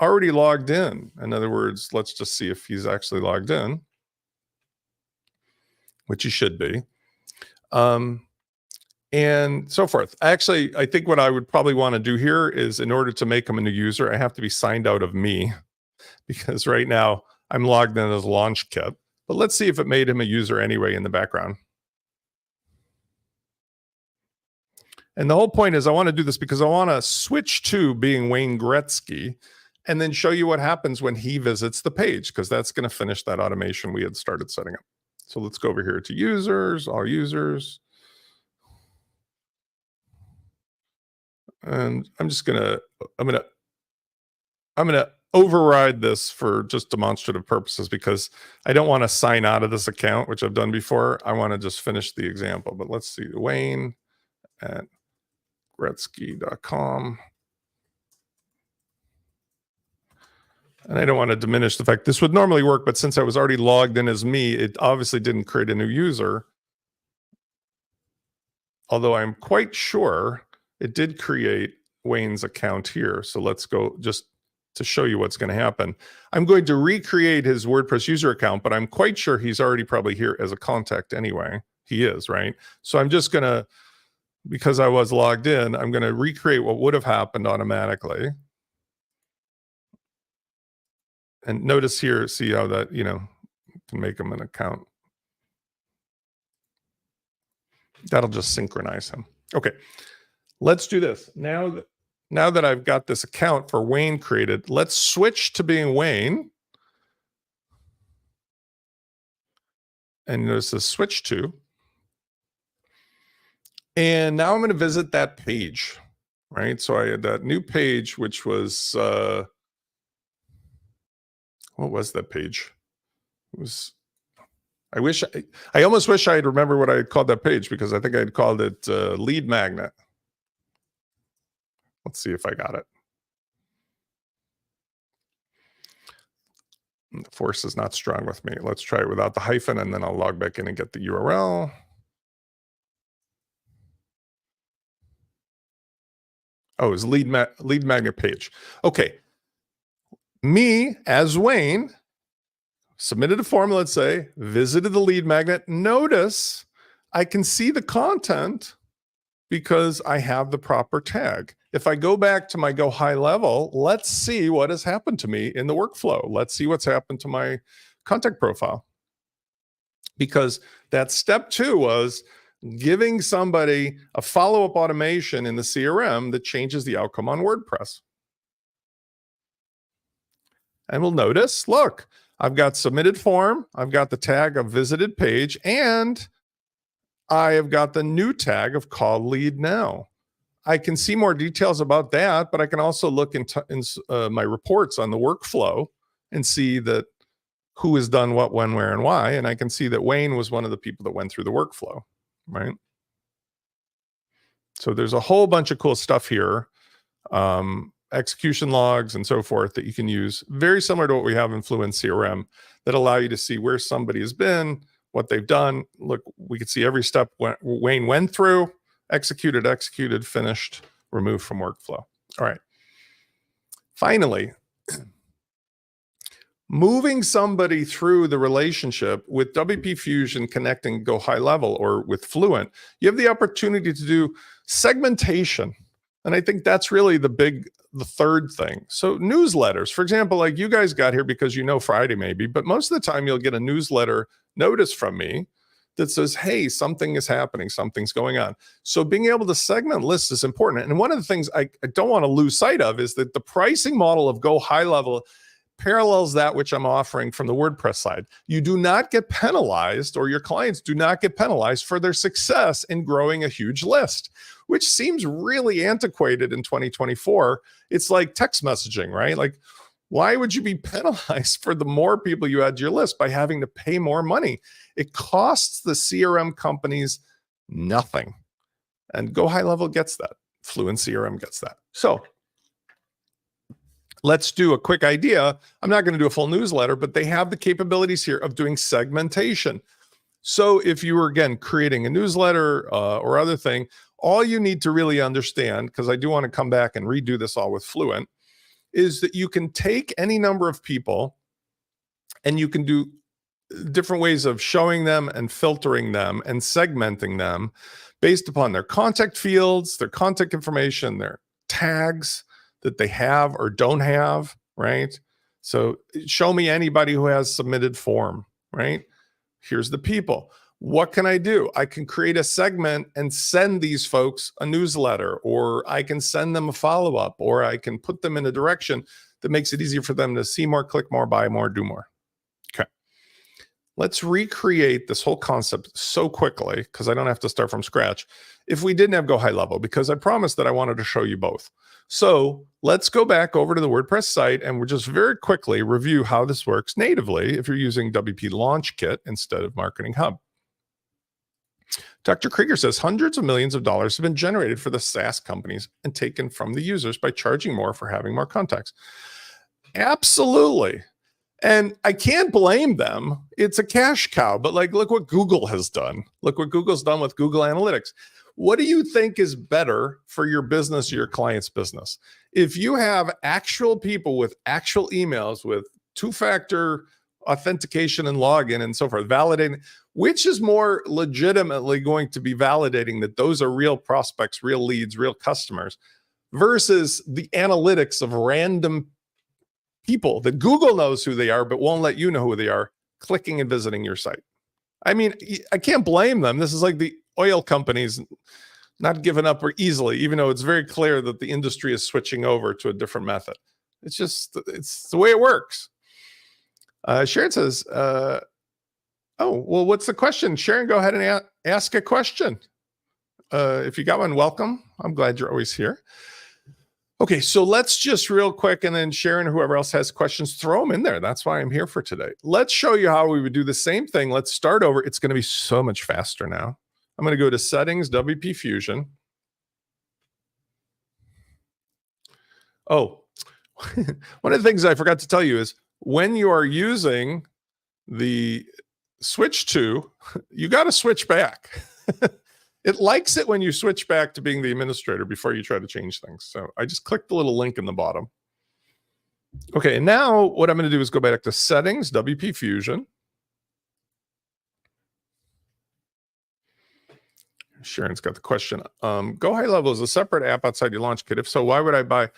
already logged in. In other words, let's just see if he's actually logged in, which he should be. And so forth. Actually, I think what I would probably want to do here is, in order to make him a new user, I have to be signed out of me, because right now I'm logged in as LaunchKit. But let's see if it made him a user anyway in the background. And the whole point is I want to do this because I want to switch to being Wayne Gretzky and then show you what happens when he visits the page, because that's going to finish that automation we had started setting up. So let's go over here to users, all users. And I'm going to override this for just demonstrative purposes, because I don't want to sign out of this account, which I've done before. I want to just finish the example. But let's see, Wayne at Gretzky.com. And I don't want to diminish the fact this would normally work, but since I was already logged in as me, it obviously didn't create a new user. Although I'm quite sure it did create Wayne's account here. So let's go just to show you what's going to happen. I'm going to recreate his WordPress user account, but I'm quite sure he's already probably here as a contact anyway. He is, right? So I'm just going to, because I was logged in, I'm going to recreate what would have happened automatically. And notice here, see how that, you know, can make him an account. That'll just synchronize him. Okay, let's do this. Now that I've got this account for Wayne created, let's switch to being Wayne. And notice the switch to. And now I'm going to visit that page, right? So I had that new page, which was, what was that page? It was, I almost wish I had remembered what I had called that page, because I think I had called it lead magnet. Let's see if I got it. The force is not strong with me. Let's try it without the hyphen, and then I'll log back in and get the URL. Oh, it's lead magnet page. Okay. Me as Wayne submitted a form, let's say, visited the lead magnet. Notice I can see the content because I have the proper tag. If I go back to my GoHighLevel, let's see what has happened to me in the workflow. Let's see what's happened to my contact profile. Because that step 2 was giving somebody a follow-up automation in the CRM that changes the outcome on WordPress. And we'll notice, look, I've got submitted form, I've got the tag of visited page, and I have got the new tag of call lead now. I can see more details about that, but I can also look in my reports on the workflow and see that who has done what, when, where, and why. And I can see that Wayne was one of the people that went through the workflow, right? So there's a whole bunch of cool stuff here, execution logs and so forth that you can use, very similar to what we have in FluentCRM, that allow you to see where somebody has been, what they've done. Look, we can see every step Wayne went through, executed, finished, removed from workflow. All right. Finally, moving somebody through the relationship with WP Fusion connecting GoHighLevel or with Fluent, you have the opportunity to do segmentation. And I think that's really the third thing. So newsletters, for example, like you guys got here because you know Friday maybe, but most of the time you'll get a newsletter notice from me that says, hey, something is happening, something's going on. So being able to segment lists is important. And one of the things I don't want to lose sight of is that the pricing model of GoHighLevel parallels that which I'm offering from the WordPress side. You do not get penalized, or your clients do not get penalized for their success in growing a huge list, which seems really antiquated in 2024. It's like text messaging, right? Like, why would you be penalized for the more people you add to your list by having to pay more money? It costs the CRM companies nothing. And GoHighLevel gets that. FluentCRM gets that. So let's do a quick idea. I'm not going to do a full newsletter, but they have the capabilities here of doing segmentation. So if you were, again, creating a newsletter or other thing, all you need to really understand, because I do want to come back and redo this all with Fluent, is that you can take any number of people and you can do different ways of showing them and filtering them and segmenting them based upon their contact fields, their contact information, their tags that they have or don't have, right? So show me anybody who has submitted form, right? Here's the people. What can I do? I can create a segment and send these folks a newsletter, or I can send them a follow-up, or I can put them in a direction that makes it easier for them to see more, click more, buy more, do more. Okay. Let's recreate this whole concept so quickly, because I don't have to start from scratch, if we didn't have GoHighLevel, because I promised that I wanted to show you both. So let's go back over to the WordPress site and we'll just very quickly review how this works natively if you're using WPLaunchKit instead of MarketingHub. Dr. Krieger says hundreds of millions of dollars have been generated for the SaaS companies and taken from the users by charging more for having more contacts. Absolutely. And I can't blame them. It's a cash cow, but like, look what Google has done. Look what Google's done with Google Analytics. What do you think is better for your business or your client's business? If you have actual people with actual emails with two-factor authentication and login and so forth, validating, which is more legitimately going to be validating that those are real prospects, real leads, real customers, versus the analytics of random people that Google knows who they are, but won't let you know who they are, clicking and visiting your site? I mean, I can't blame them. This is like the oil companies not giving up easily, even though it's very clear that the industry is switching over to a different method. It's the way it works. Sharon says, oh, well, what's the question? Sharon, go ahead and ask a question. If you got one, welcome. I'm glad you're always here. Okay, so let's just real quick, and then Sharon, whoever else has questions, throw them in there. That's why I'm here for today. Let's show you how we would do the same thing. Let's start over. It's going to be so much faster now. I'm going to go to Settings, WP Fusion. Oh, one of the things I forgot to tell you is when you are using the switch to, you got to switch back. It likes it when you switch back to being the administrator before you try to change things. So I just clicked the little link in the bottom. Okay, and now what I'm going to do is go back to Settings, WP Fusion. Sharon's got the question. GoHighLevel is a separate app outside your LaunchKit. If so, why would I buy?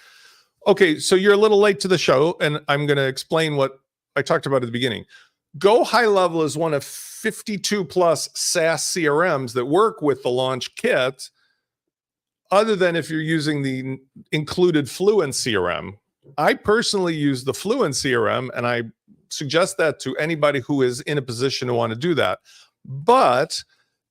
Okay, so you're a little late to the show, and I'm going to explain what I talked about at the beginning. GoHighLevel is one of 52 plus SaaS CRMs that work with the LaunchKit, other than if you're using the included FluentCRM I personally use the FluentCRM, and I suggest that to anybody who is in a position to want to do that. But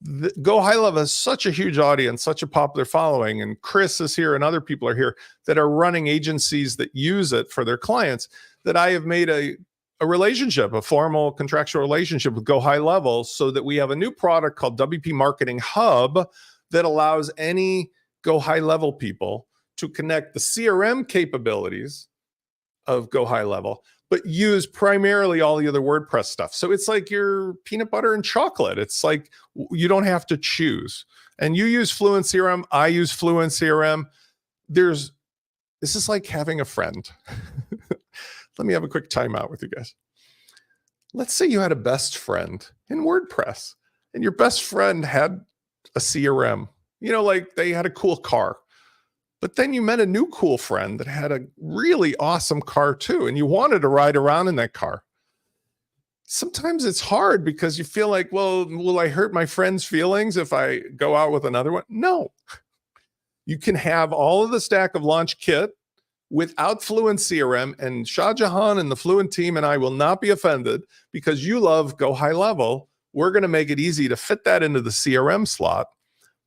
GoHighLevel has such a huge audience, such a popular following, and Chris is here and other people are here that are running agencies that use it for their clients, that I have made a relationship, a formal contractual relationship with GoHighLevel, so that we have a new product called WPMarketingHub that allows any GoHighLevel people to connect the CRM capabilities of GoHighLevel, but use primarily all the other WordPress stuff. So it's like your peanut butter and chocolate. It's like you don't have to choose. And you use FluentCRM, I use FluentCRM. This is like having a friend. Let me have a quick timeout with you guys. Let's say you had a best friend in WordPress, and your best friend had a CRM. You know, like they had a cool car. But then you met a new cool friend that had a really awesome car too, and you wanted to ride around in that car. Sometimes it's hard because you feel like, well, will I hurt my friend's feelings if I go out with another one? No. You can have all of the stack of LaunchKit without FluentCRM, and Shah Jahan and the Fluent team and I will not be offended because you love GoHighLevel. We're going to make it easy to fit that into the CRM slot.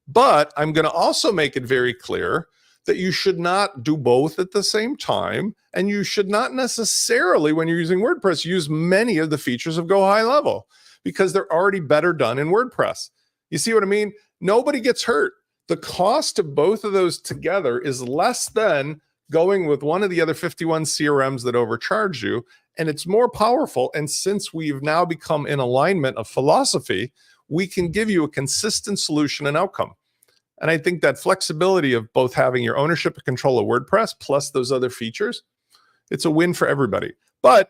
But I'm going to also make it very clear that you should not do both at the same time. And you should not necessarily, when you're using WordPress, use many of the features of GoHighLevel because they're already better done in WordPress. You see what I mean? Nobody gets hurt. The cost of both of those together is less than going with one of the other 51 CRMs that overcharge you, and it's more powerful. And since we've now become in alignment of philosophy, we can give you a consistent solution and outcome. And I think that flexibility of both having your ownership and control of WordPress plus those other features, it's a win for everybody. But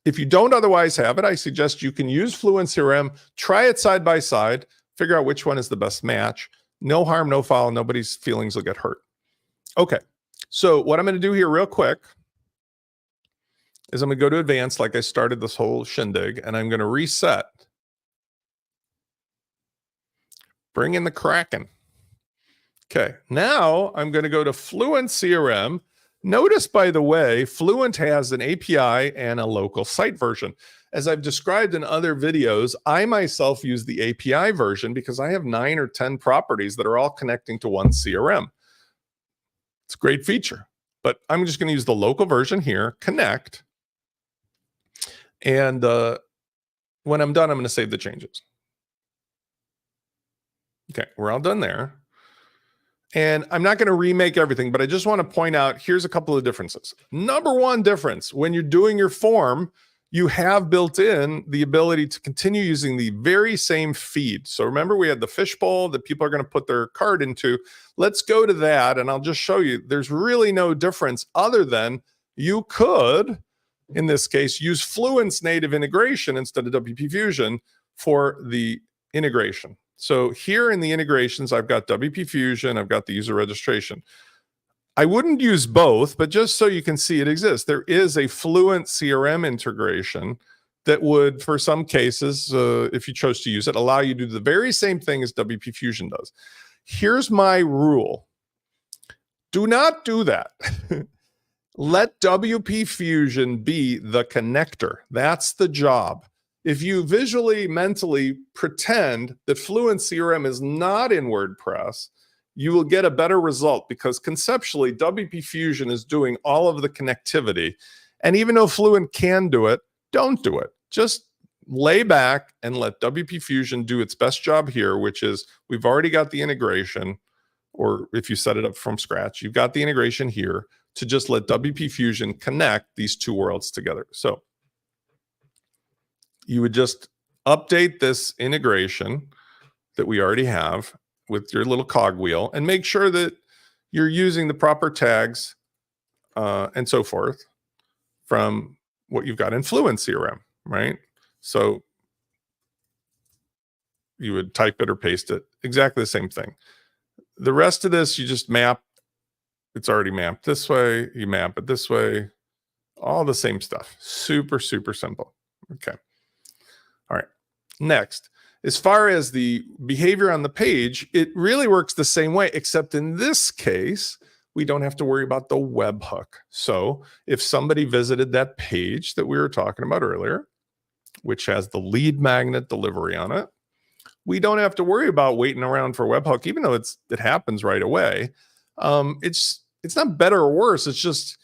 if you don't otherwise have it, I suggest you can use FluentCRM, try it side by side, figure out which one is the best match. No harm, no foul, nobody's feelings will get hurt. Okay. So what I'm going to do here real quick is I'm going to go to advanced like I started this whole shindig, and I'm going to reset. Bring in the Kraken. Okay, now I'm going to go to FluentCRM. Notice, by the way, Fluent has an API and a local site version. As I've described in other videos, I myself use the API version because I have 9 or 10 properties that are all connecting to one CRM. It's a great feature, but I'm just going to use the local version here, connect. And when I'm done, I'm going to save the changes. Okay, we're all done there. And I'm not going to remake everything, but I just want to point out, here's a couple of differences. Number one difference, when you're doing your form, you have built in the ability to continue using the very same feed. So remember, we had the fishbowl that people are going to put their card into. Let's go to that, and I'll just show you. There's really no difference other than you could, in this case, use Fluent's native integration instead of WP Fusion for the integration. So here in the integrations, I've got WP Fusion, I've got the user registration. I wouldn't use both, but just so you can see it exists, there is a Fluent CRM integration that would, for some cases, if you chose to use it, allow you to do the very same thing as WP Fusion does. Here's my rule. Do not do that. Let WP Fusion be the connector. That's the job. If you visually, mentally pretend that Fluent CRM is not in WordPress, you will get a better result because conceptually, WP Fusion is doing all of the connectivity. And even though Fluent can do it, don't do it. Just lay back and let WP Fusion do its best job here, which is we've already got the integration, or if you set it up from scratch, you've got the integration here to just let WP Fusion connect these two worlds together. So you would just update this integration that we already have with your little cogwheel and make sure that you're using the proper tags and so forth from what you've got in Fluent CRM, right? So you would type it or paste it, exactly the same thing. The rest of this, you just map. It's already mapped this way. You map it this way. All the same stuff. Super, super simple. Okay. All right. Next, as far as the behavior on the page, it really works the same way, except in this case, we don't have to worry about the webhook. So if somebody visited that page that we were talking about earlier, which has the lead magnet delivery on it, we don't have to worry about waiting around for webhook, even though it happens right away. It's not better or worse. It's just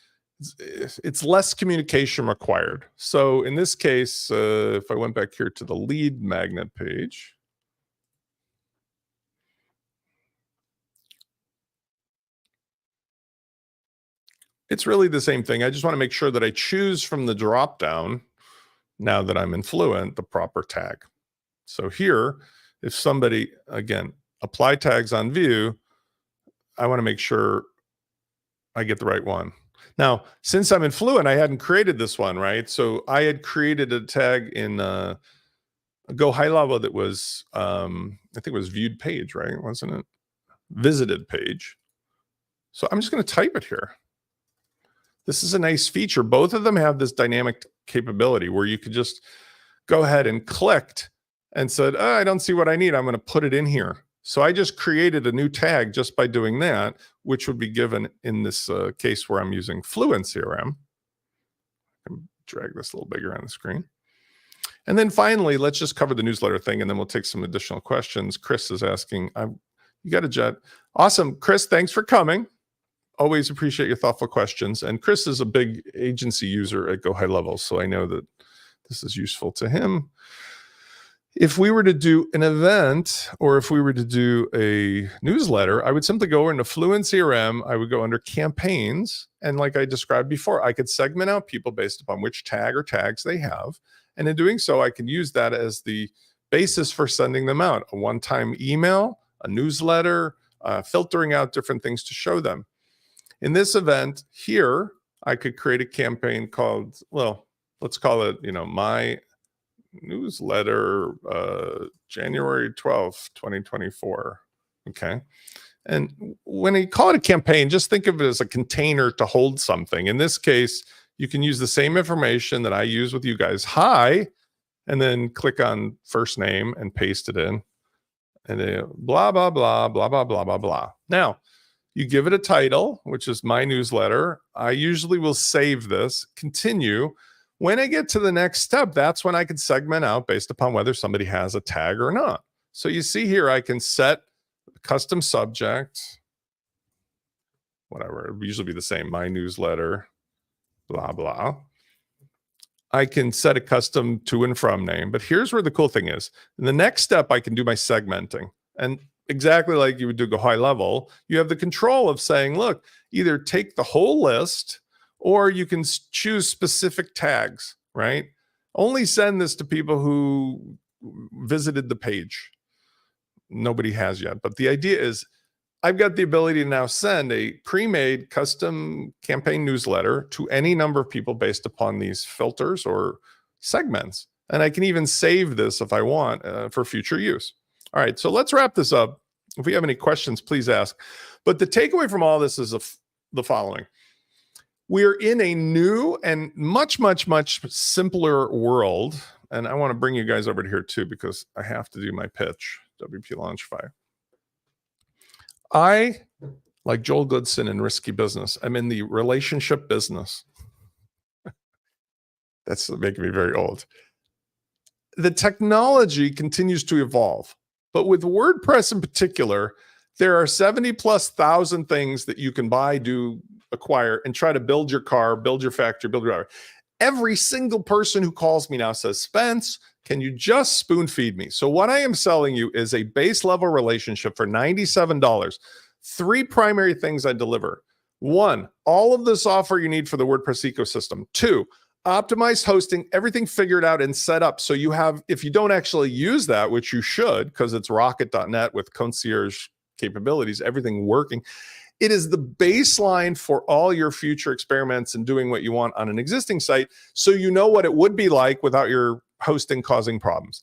it's less communication required. So in this case, if I went back here to the lead magnet page, it's really the same thing. I just want to make sure that I choose from the drop down, now that I'm in Fluent, the proper tag. So here, if somebody, again, apply tags on view, I want to make sure I get the right one. Now, since I'm in Fluent, I hadn't created this one, right? So I had created a tag in GoHighLevel that was, I think it was viewed page, right? Wasn't it? Visited page. So I'm just going to type it here. This is a nice feature. Both of them have this dynamic capability where you could just go ahead and clicked and said, oh, I don't see what I need. I'm going to put it in here. So I just created a new tag just by doing that, which would be given in this case where I'm using FluentCRM. I can drag this a little bigger on the screen. And then finally, let's just cover the newsletter thing, and then we'll take some additional questions. Chris is asking, you got a jet. Awesome. Chris, thanks for coming. Always appreciate your thoughtful questions. And Chris is a big agency user at GoHighLevel, so I know that this is useful to him. If we were to do an event, or if we were to do a newsletter, I would simply go into FluentCRM. I would go under campaigns. And like I described before, I could segment out people based upon which tag or tags they have. And in doing so, I can use that as the basis for sending them out. A one-time email, a newsletter, filtering out different things to show them. In this event here, I could create a campaign called, well, let's call it, my newsletter, January 12th, 2024. Okay. And when you call it a campaign, just think of it as a container to hold something. In this case, you can use the same information that I use with you guys. Hi, and then click on first name and paste it in. And then blah, blah, blah, blah, blah, blah, blah, blah. Now, you give it a title, which is my newsletter. I usually will save this, continue. When I get to the next step, that's when I can segment out based upon whether somebody has a tag or not. So you see here, I can set a custom subject, whatever, it would usually be the same, my newsletter, blah, blah. I can set a custom to and from name, but here's where the cool thing is. In the next step, I can do my segmenting. And exactly like you would do GoHighLevel, you have the control of saying, look, either take the whole list, or you can choose specific tags, right? Only send this to people who visited the page. Nobody has yet. But the idea is I've got the ability to now send a pre-made custom campaign newsletter to any number of people based upon these filters or segments. And I can even save this if I want for future use. All right, so let's wrap this up. If we have any questions, please ask. But the takeaway from all this is the following. We're in a new and much, much, much simpler world. And I want to bring you guys over to here too, because I have to do my pitch, WPLaunchKit. I, like Joel Goodson in Risky Business, I'm in the relationship business. That's making me very old. The technology continues to evolve, but with WordPress in particular, there are 70,000+ things that you can buy, do, acquire, and try to build your car, build your factory, build your hour. Every single person who calls me now says, Spence, can you just spoon feed me? So what I am selling you is a base level relationship for $97. 3 primary things I deliver. 1, all of the software you need for the WordPress ecosystem. 2, optimized hosting, everything figured out and set up. So you have, if you don't actually use that, which you should, because it's rocket.net with concierge capabilities, everything working. It is the baseline for all your future experiments and doing what you want on an existing site, so you know what it would be like without your hosting causing problems.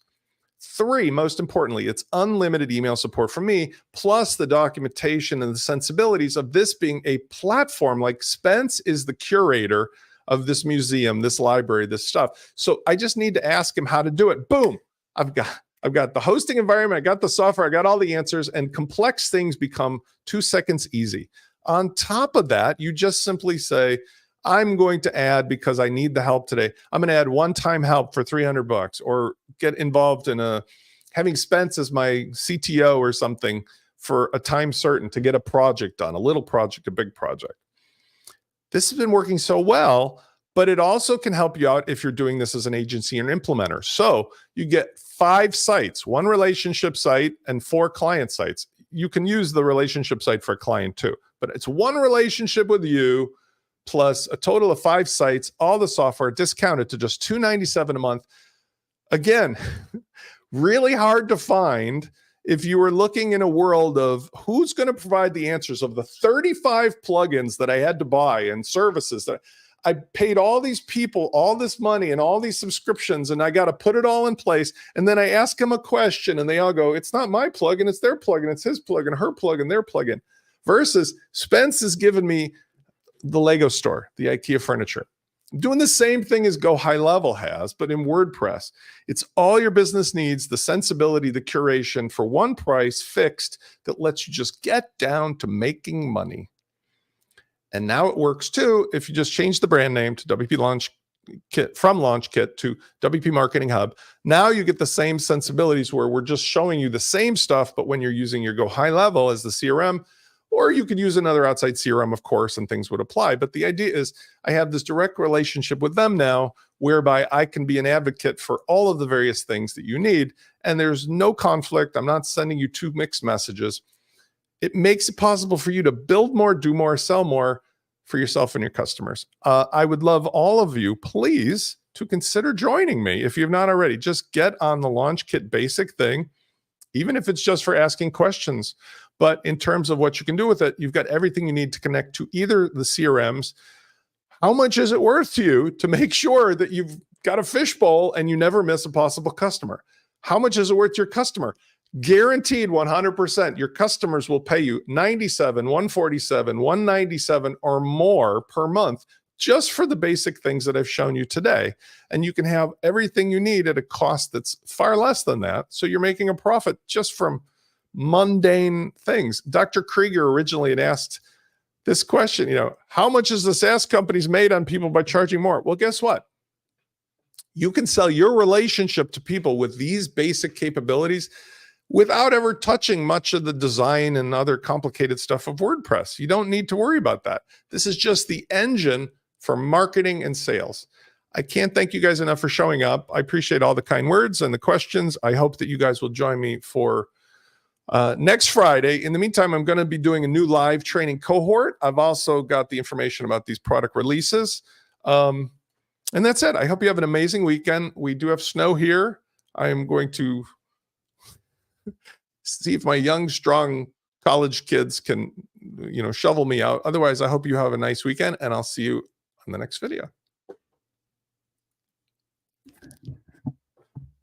3, most importantly, it's unlimited email support from me, plus the documentation and the sensibilities of this being a platform. Like Spence is the curator of this museum, this library, this stuff. So I just need to ask him how to do it. Boom, I've got the hosting environment, I got the software, I got all the answers, and complex things become 2 seconds easy. On top of that, you just simply say, I'm going to add, because I need the help today, I'm going to add one-time help for $300, or get involved in having Spence as my CTO or something for a time certain to get a project done, a little project, a big project. This has been working so well, but it also can help you out if you're doing this as an agency and implementer. So you get 5 sites, 1 relationship site and 4 client sites. You can use the relationship site for a client too, but it's 1 relationship with you plus a total of 5 sites, all the software discounted to just $297 a month. Again, really hard to find if you were looking in a world of who's going to provide the answers of the 35 plugins that I had to buy and services that I paid all these people all this money and all these subscriptions, and I got to put it all in place. And then I ask them a question and they all go, it's not my plugin, it's their plugin, it's his plugin, her plugin, their plugin. Versus Spence has given me the Lego store, the IKEA furniture. I'm doing the same thing as GoHighLevel has, but in WordPress. It's all your business needs, the sensibility, the curation for one price fixed that lets you just get down to making money. And now it works too if you just change the brand name to WPLaunchKit, from LaunchKit to WPMarketingHub. Now you get the same sensibilities where we're just showing you the same stuff, but when you're using your GoHighLevel as the CRM, or you could use another outside CRM, of course, and things would apply. But the idea is I have this direct relationship with them now, whereby I can be an advocate for all of the various things that you need. And there's no conflict. I'm not sending you 2 mixed messages. It makes it possible for you to build more, do more, sell more for yourself and your customers. I would love all of you, please, to consider joining me. If you've not already, just get on the LaunchKit basic thing, even if it's just for asking questions. But in terms of what you can do with it, you've got everything you need to connect to either the CRMs. How much is it worth to you to make sure that you've got a fishbowl and you never miss a possible customer? How much is it worth to your customer? Guaranteed 100%. Your customers will pay you $97, $147, $197 or more per month just for the basic things that I've shown you today. And you can have everything you need at a cost that's far less than that. So you're making a profit just from mundane things. Dr. Krieger originally had asked this question, how much is the SaaS companies made on people by charging more? Well, guess what? You can sell your relationship to people with these basic capabilities without ever touching much of the design and other complicated stuff of WordPress. You don't need to worry about that. This is just the engine for marketing and sales. I can't thank you guys enough for showing up. I appreciate all the kind words and the questions. I hope that you guys will join me for next Friday. In the meantime, I'm going to be doing a new live training cohort. I've also got the information about these product releases. And that's it. I hope you have an amazing weekend. We do have snow here. I am going to see if my young, strong college kids can, shovel me out. Otherwise, I hope you have a nice weekend, and I'll see you on the next video.